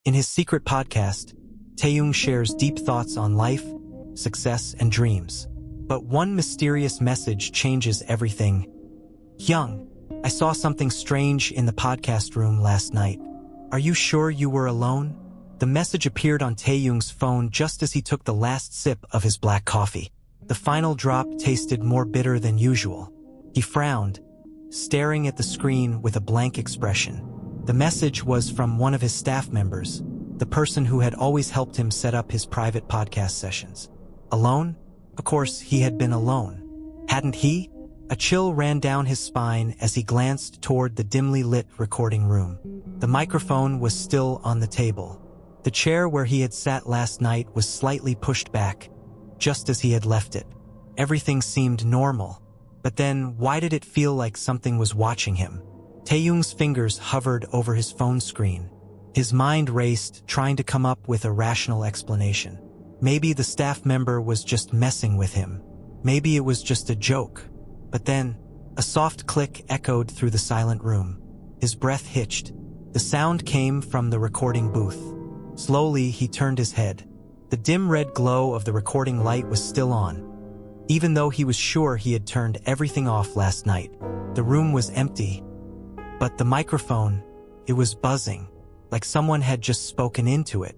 In his secret podcast, Taehyung shares deep thoughts on life, success, and dreams. But one mysterious message changes everything. "Hyung, I saw something strange in the podcast room last night. Are you sure you were alone?" The message appeared on Taehyung's phone just as he took the last sip of his black coffee. The final drop tasted more bitter than usual. He frowned, staring at the screen with a blank expression. The message was from one of his staff members, the person who had always helped him set up his private podcast sessions. Alone? Of course, he had been alone. Hadn't he? A chill ran down his spine as he glanced toward the dimly lit recording room. The microphone was still on the table. The chair where he had sat last night was slightly pushed back, just as he had left it. Everything seemed normal. But then, why did it feel like something was watching him? Taehyung's fingers hovered over his phone screen. His mind raced, trying to come up with a rational explanation. Maybe the staff member was just messing with him. Maybe it was just a joke. But then, a soft click echoed through the silent room. His breath hitched. The sound came from the recording booth. Slowly, he turned his head. The dim red glow of the recording light was still on. Even though he was sure he had turned everything off last night, the room was empty. But the microphone, it was buzzing, like someone had just spoken into it.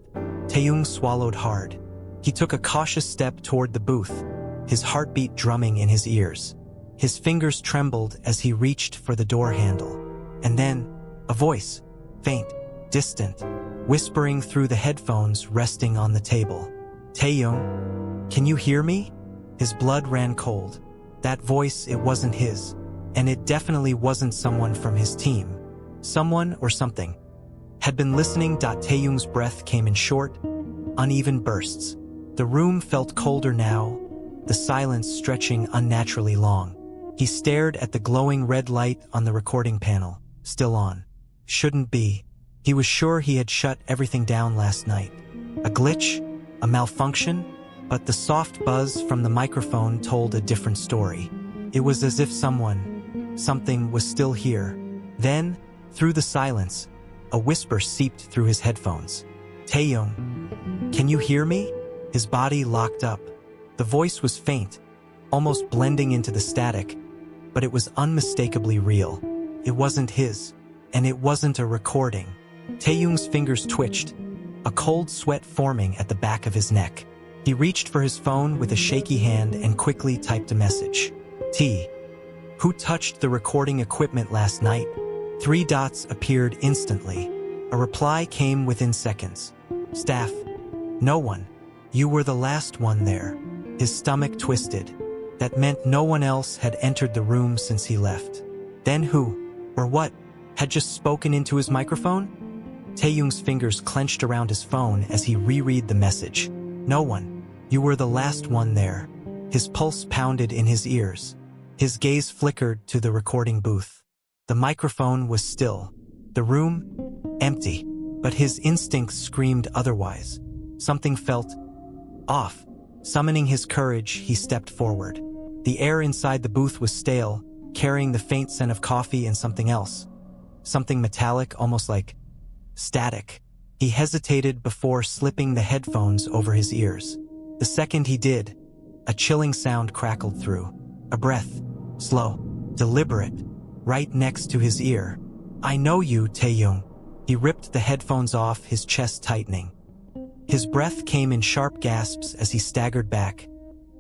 Taehyung swallowed hard. He took a cautious step toward the booth, his heartbeat drumming in his ears. His fingers trembled as he reached for the door handle. And then, a voice, faint, distant, whispering through the headphones resting on the table. "Taehyung, can you hear me?" His blood ran cold. That voice, it wasn't his. And it definitely wasn't someone from his team. Someone or something had been listening. Taehyung's breath came in short, uneven bursts. The room felt colder now, the silence stretching unnaturally long. He stared at the glowing red light on the recording panel, still on. Shouldn't be. He was sure he had shut everything down last night. A glitch? A malfunction? But the soft buzz from the microphone told a different story. It was as if something was still here. Then, through the silence, a whisper seeped through his headphones. "Taehyung, can you hear me?" His body locked up. The voice was faint, almost blending into the static, but it was unmistakably real. It wasn't his, and it wasn't a recording. Taehyung's fingers twitched, a cold sweat forming at the back of his neck. He reached for his phone with a shaky hand and quickly typed a message. Who touched the recording equipment last night? 3 dots appeared instantly. A reply came within seconds. Staff. No one. You were the last one there. His stomach twisted. That meant no one else had entered the room since he left. Then who, or what, had just spoken into his microphone? Taehyung's fingers clenched around his phone as he reread the message. No one. You were the last one there. His pulse pounded in his ears. His gaze flickered to the recording booth. The microphone was still. The room, empty. But his instincts screamed otherwise. Something felt off. Summoning his courage, he stepped forward. The air inside the booth was stale, carrying the faint scent of coffee and something else. Something metallic, almost like static. He hesitated before slipping the headphones over his ears. The second he did, a chilling sound crackled through. A breath, slow, deliberate, right next to his ear. "I know you, Taehyung." He ripped the headphones off, his chest tightening. His breath came in sharp gasps as he staggered back,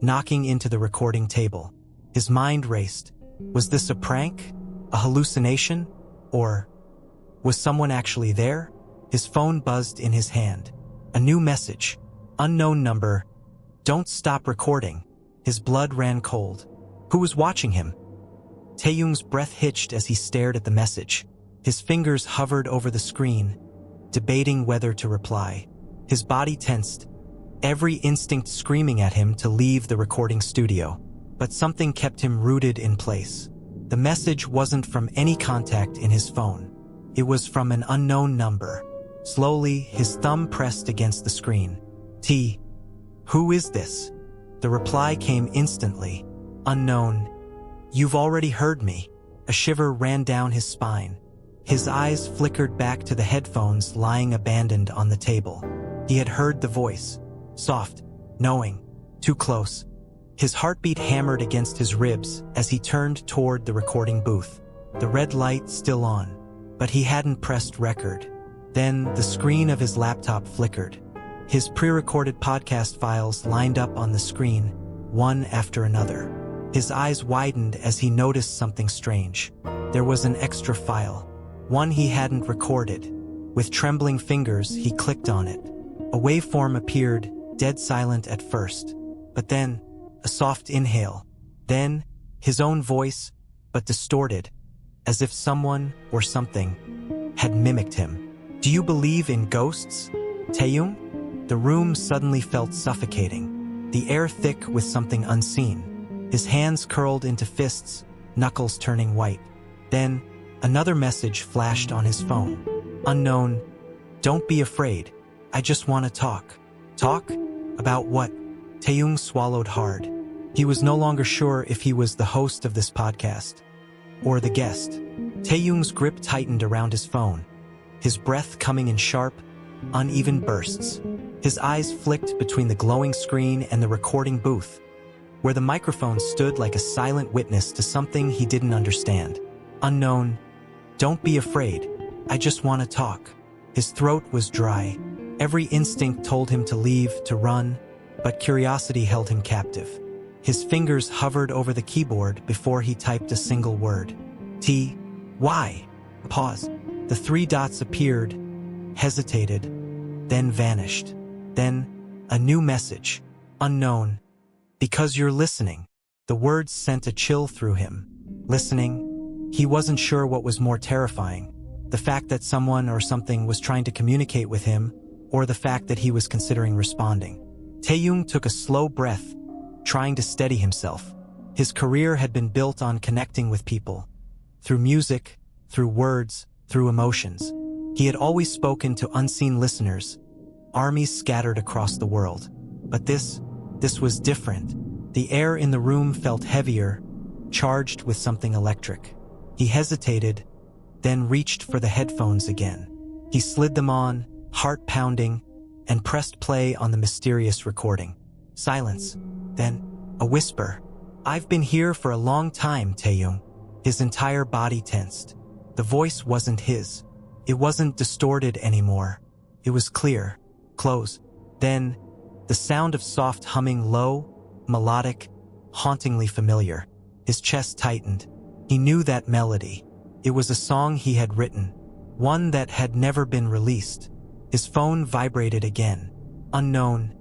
knocking into the recording table. His mind raced. Was this a prank? A hallucination? Or was someone actually there? His phone buzzed in his hand. A new message. Unknown number. Don't stop recording. His blood ran cold. Who was watching him? Taehyung's breath hitched as he stared at the message. His fingers hovered over the screen, debating whether to reply. His body tensed, every instinct screaming at him to leave the recording studio. But something kept him rooted in place. The message wasn't from any contact in his phone. It was from an unknown number. Slowly, his thumb pressed against the screen. Who is this? The reply came instantly. Unknown. You've already heard me. A shiver ran down his spine. His eyes flickered back to the headphones lying abandoned on the table. He had heard the voice. Soft, knowing, too close. His heartbeat hammered against his ribs as he turned toward the recording booth. The red light still on, but he hadn't pressed record. Then the screen of his laptop flickered. His pre-recorded podcast files lined up on the screen, one after another. His eyes widened as he noticed something strange. There was an extra file, one he hadn't recorded. With trembling fingers, he clicked on it. A waveform appeared, dead silent at first. But then, a soft inhale. Then, his own voice, but distorted, as if someone or something had mimicked him. "Do you believe in ghosts, Taehyung?" The room suddenly felt suffocating, the air thick with something unseen. His hands curled into fists, knuckles turning white. Then, another message flashed on his phone. Unknown, "Don't be afraid. I just want to talk." Talk? About what? Taehyung swallowed hard. He was no longer sure if he was the host of this podcast or the guest. Taehyung's grip tightened around his phone, his breath coming in sharp, uneven bursts. His eyes flicked between the glowing screen and the recording booth, where the microphone stood like a silent witness to something he didn't understand. Unknown, "Don't be afraid. I just want to talk." His throat was dry. Every instinct told him to leave, to run, but curiosity held him captive. His fingers hovered over the keyboard before he typed a single word. Y. Pause. The three dots appeared, hesitated, then vanished. Then, a new message. Unknown. "Because you're listening." The words sent a chill through him. Listening? He wasn't sure what was more terrifying. The fact that someone or something was trying to communicate with him, or the fact that he was considering responding. Taehyung took a slow breath, trying to steady himself. His career had been built on connecting with people. Through music, through words, through emotions. He had always spoken to unseen listeners, armies scattered across the world. But this was different. The air in the room felt heavier, charged with something electric. He hesitated, then reached for the headphones again. He slid them on, heart pounding, and pressed play on the mysterious recording. Silence. Then, a whisper. "I've been here for a long time, Taehyung." His entire body tensed. The voice wasn't his. It wasn't distorted anymore. It was clear, close. Then, the sound of soft humming, low, melodic, hauntingly familiar. His chest tightened. He knew that melody. It was a song he had written, one that had never been released. His phone vibrated again. Unknown.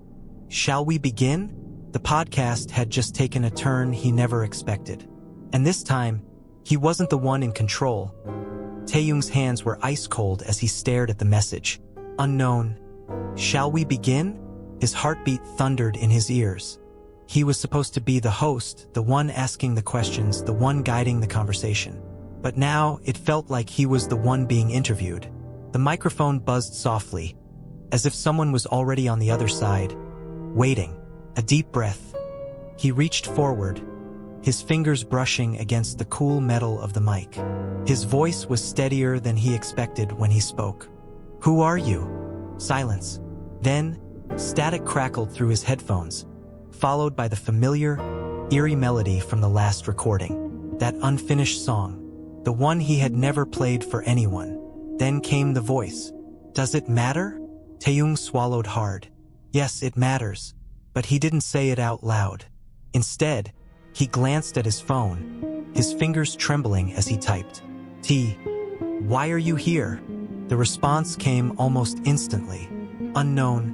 "Shall we begin?" The podcast had just taken a turn he never expected. And this time, he wasn't the one in control. Taehyung's hands were ice cold as he stared at the message. Unknown. "Shall we begin?" His heartbeat thundered in his ears. He was supposed to be the host, the one asking the questions, the one guiding the conversation. But now, it felt like he was the one being interviewed. The microphone buzzed softly, as if someone was already on the other side, waiting. A deep breath. He reached forward, his fingers brushing against the cool metal of the mic. His voice was steadier than he expected when he spoke. "Who are you?" Silence. Then, static crackled through his headphones, followed by the familiar, eerie melody from the last recording. That unfinished song, the one he had never played for anyone. Then came the voice. "Does it matter?" Taehyung swallowed hard. Yes, it matters. But he didn't say it out loud. Instead, he glanced at his phone, his fingers trembling as he typed. Why are you here?" The response came almost instantly. Unknown.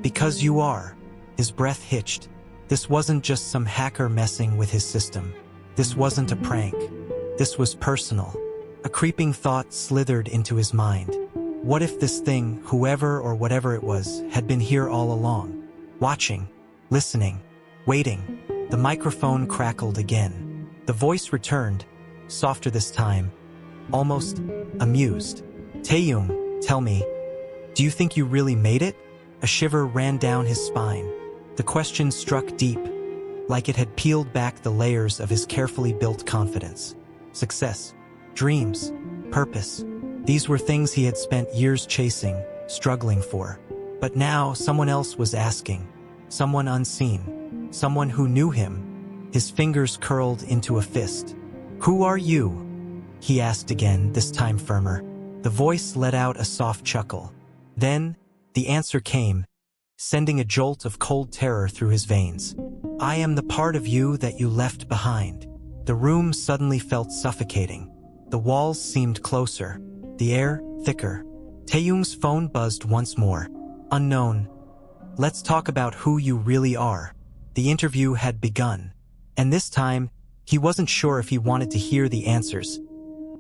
"Because you are." His breath hitched. This wasn't just some hacker messing with his system. This wasn't a prank. This was personal. A creeping thought slithered into his mind. What if this thing, whoever or whatever it was, had been here all along? Watching, listening, waiting. The microphone crackled again. The voice returned, softer this time, almost amused. "Taehyung, tell me, do you think you really made it?" A shiver ran down his spine. The question struck deep, like it had peeled back the layers of his carefully built confidence. Success, dreams, purpose. These were things he had spent years chasing, struggling for. But now someone else was asking. Someone unseen. Someone who knew him. His fingers curled into a fist. "Who are you?" he asked again, this time firmer. The voice let out a soft chuckle. Then, the answer came, sending a jolt of cold terror through his veins. "I am the part of you that you left behind." The room suddenly felt suffocating. The walls seemed closer, the air thicker. Taehyung's phone buzzed once more. "Unknown. Let's talk about who you really are." The interview had begun, and this time, he wasn't sure if he wanted to hear the answers.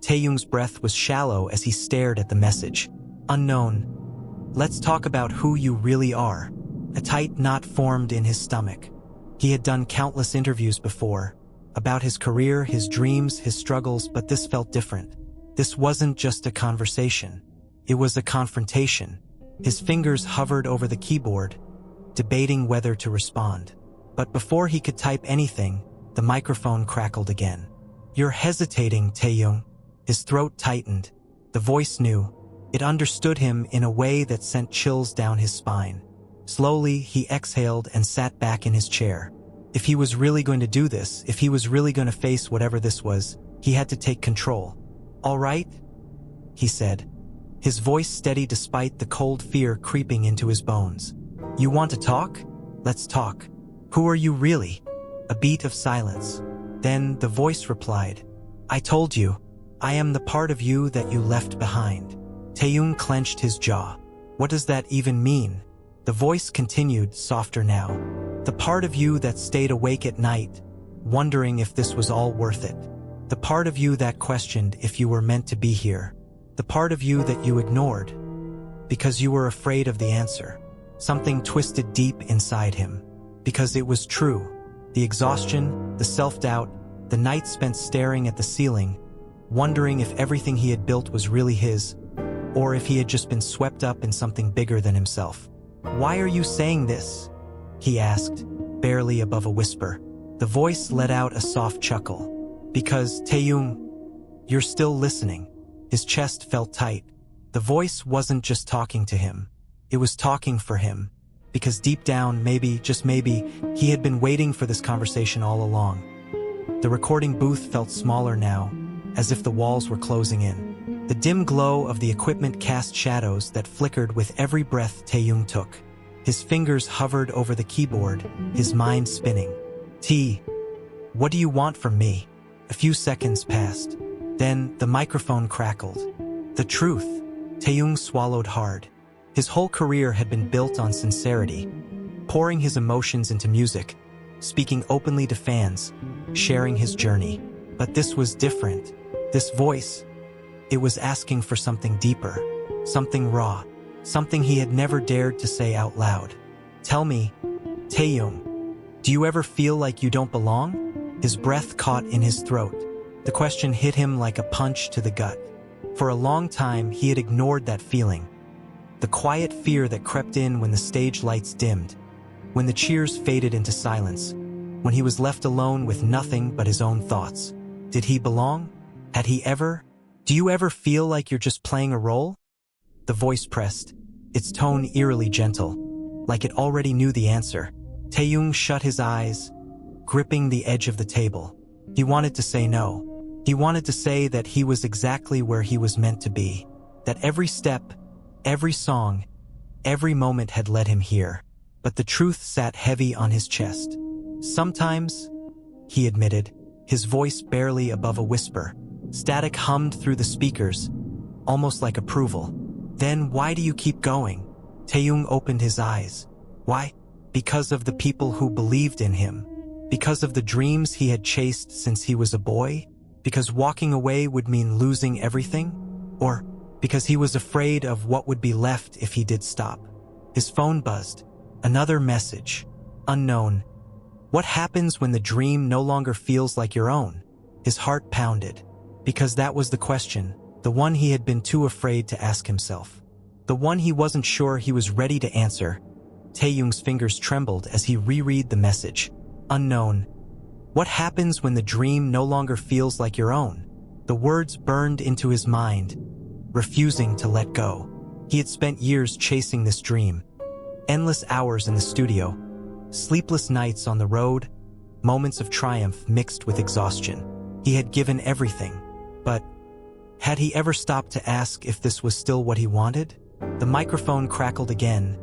Taehyung's breath was shallow as he stared at the message. "Unknown. Let's talk about who you really are." A tight knot formed in his stomach. He had done countless interviews before, about his career, his dreams, his struggles, but this felt different. This wasn't just a conversation. It was a confrontation. His fingers hovered over the keyboard, debating whether to respond. But before he could type anything, the microphone crackled again. "You're hesitating, Taehyung." His throat tightened. The voice knew. It understood him in a way that sent chills down his spine. Slowly, he exhaled and sat back in his chair. If he was really going to do this, if he was really going to face whatever this was, he had to take control. "All right," he said, his voice steady despite the cold fear creeping into his bones. "You want to talk? Let's talk. Who are you really?" A beat of silence. Then the voice replied, "I told you, I am the part of you that you left behind." Taehyung clenched his jaw. "What does that even mean?" The voice continued, softer now. "The part of you that stayed awake at night, wondering if this was all worth it. The part of you that questioned if you were meant to be here. The part of you that you ignored, because you were afraid of the answer." Something twisted deep inside him. Because it was true. The exhaustion, the self-doubt, the nights spent staring at the ceiling, wondering if everything he had built was really his, or if he had just been swept up in something bigger than himself. "Why are you saying this?" he asked, barely above a whisper. The voice let out a soft chuckle. "Because, Taehyung, you're still listening." His chest felt tight. The voice wasn't just talking to him. It was talking for him. Because deep down, maybe, just maybe, he had been waiting for this conversation all along. The recording booth felt smaller now, as if the walls were closing in. The dim glow of the equipment cast shadows that flickered with every breath Taehyung took. His fingers hovered over the keyboard, his mind spinning. What do you want from me?" A few seconds passed. Then the microphone crackled. "The truth." Taehyung swallowed hard. His whole career had been built on sincerity, pouring his emotions into music, speaking openly to fans, sharing his journey. But this was different. This voice, it was asking for something deeper, something raw, something he had never dared to say out loud. "Tell me, Taehyung, do you ever feel like you don't belong?" His breath caught in his throat. The question hit him like a punch to the gut. For a long time, he had ignored that feeling. The quiet fear that crept in when the stage lights dimmed, when the cheers faded into silence, when he was left alone with nothing but his own thoughts. Did he belong? Had he ever? "Do you ever feel like you're just playing a role?" The voice pressed, its tone eerily gentle, like it already knew the answer. Taehyung shut his eyes, gripping the edge of the table. He wanted to say no. He wanted to say that he was exactly where he was meant to be, that every step, every song, every moment had led him here. But the truth sat heavy on his chest. "Sometimes," he admitted, his voice barely above a whisper. Static hummed through the speakers, almost like approval. "Then why do you keep going?" Taehyung opened his eyes. "Why? Because of the people who believed in him. Because of the dreams he had chased since he was a boy? Because walking away would mean losing everything? Or because he was afraid of what would be left if he did stop?" His phone buzzed. Another message. Unknown. "What happens when the dream no longer feels like your own?" His heart pounded. Because that was the question, the one he had been too afraid to ask himself. The one he wasn't sure he was ready to answer. Taehyung's fingers trembled as he reread the message. Unknown. "What happens when the dream no longer feels like your own?" The words burned into his mind, refusing to let go. He had spent years chasing this dream. Endless hours in the studio, sleepless nights on the road, moments of triumph mixed with exhaustion. He had given everything, but had he ever stopped to ask if this was still what he wanted? The microphone crackled again,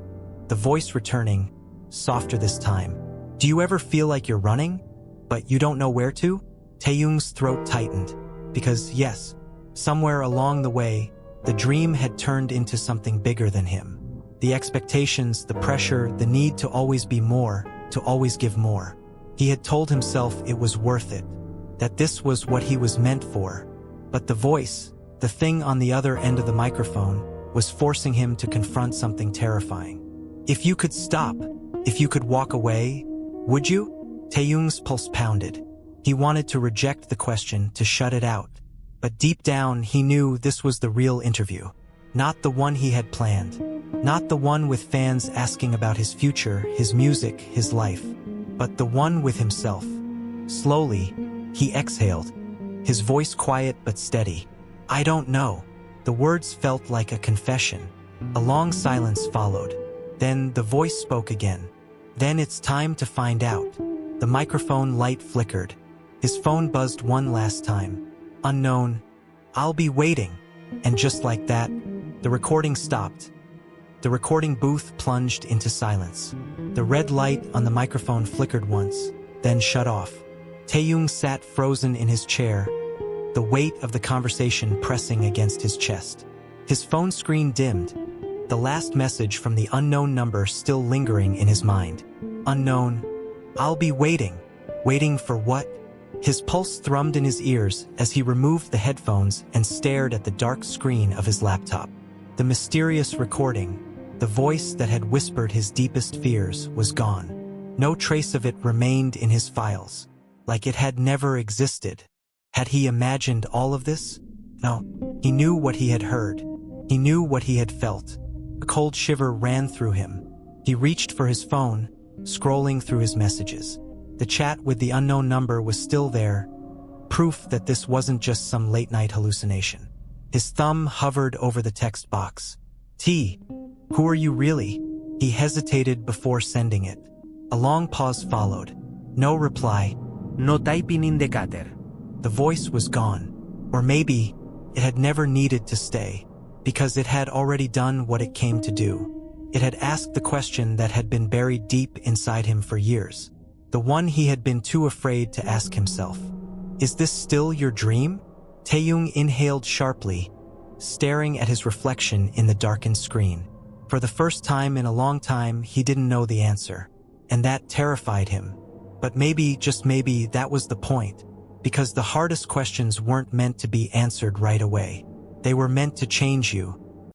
the voice returning, softer this time. Do you ever feel like you're running, but you don't know where to? Taehyung's throat tightened, because yes, somewhere along the way, the dream had turned into something bigger than him. The expectations, the pressure, the need to always be more, to always give more. He had told himself it was worth it, that this was what he was meant for. But the voice, the thing on the other end of the microphone, was forcing him to confront something terrifying. If you could stop, if you could walk away, would you? Taehyung's pulse pounded. He wanted to reject the question, to shut it out. But deep down, he knew this was the real interview. Not the one he had planned. Not the one with fans asking about his future, his music, his life. But the one with himself. Slowly, he exhaled, his voice quiet but steady. I don't know. The words felt like a confession. A long silence followed. Then the voice spoke again. Then it's time to find out. The microphone light flickered. His phone buzzed one last time. Unknown. I'll be waiting. And just like that, the recording stopped. The recording booth plunged into silence. The red light on the microphone flickered once, then shut off. Taehyung sat frozen in his chair, the weight of the conversation pressing against his chest. His phone screen dimmed, the last message from the unknown number still lingering in his mind. Unknown. I'll be waiting. Waiting for what? His pulse thrummed in his ears as he removed the headphones and stared at the dark screen of his laptop. The mysterious recording, the voice that had whispered his deepest fears, was gone. No trace of it remained in his files, like it had never existed. Had he imagined all of this? No. He knew what he had heard. He knew what he had felt. A cold shiver ran through him. He reached for his phone, scrolling through his messages. The chat with the unknown number was still there, proof that this wasn't just some late-night hallucination. His thumb hovered over the text box. T, who are you really? He hesitated before sending it. A long pause followed. No reply. No typing indicator. The voice was gone. Or maybe it had never needed to stay, because it had already done what it came to do. It had asked the question that had been buried deep inside him for years. The one he had been too afraid to ask himself. Is this still your dream? Taehyung inhaled sharply, staring at his reflection in the darkened screen. For the first time in a long time, he didn't know the answer, and that terrified him. But maybe, just maybe, that was the point, because the hardest questions weren't meant to be answered right away. They were meant to change you,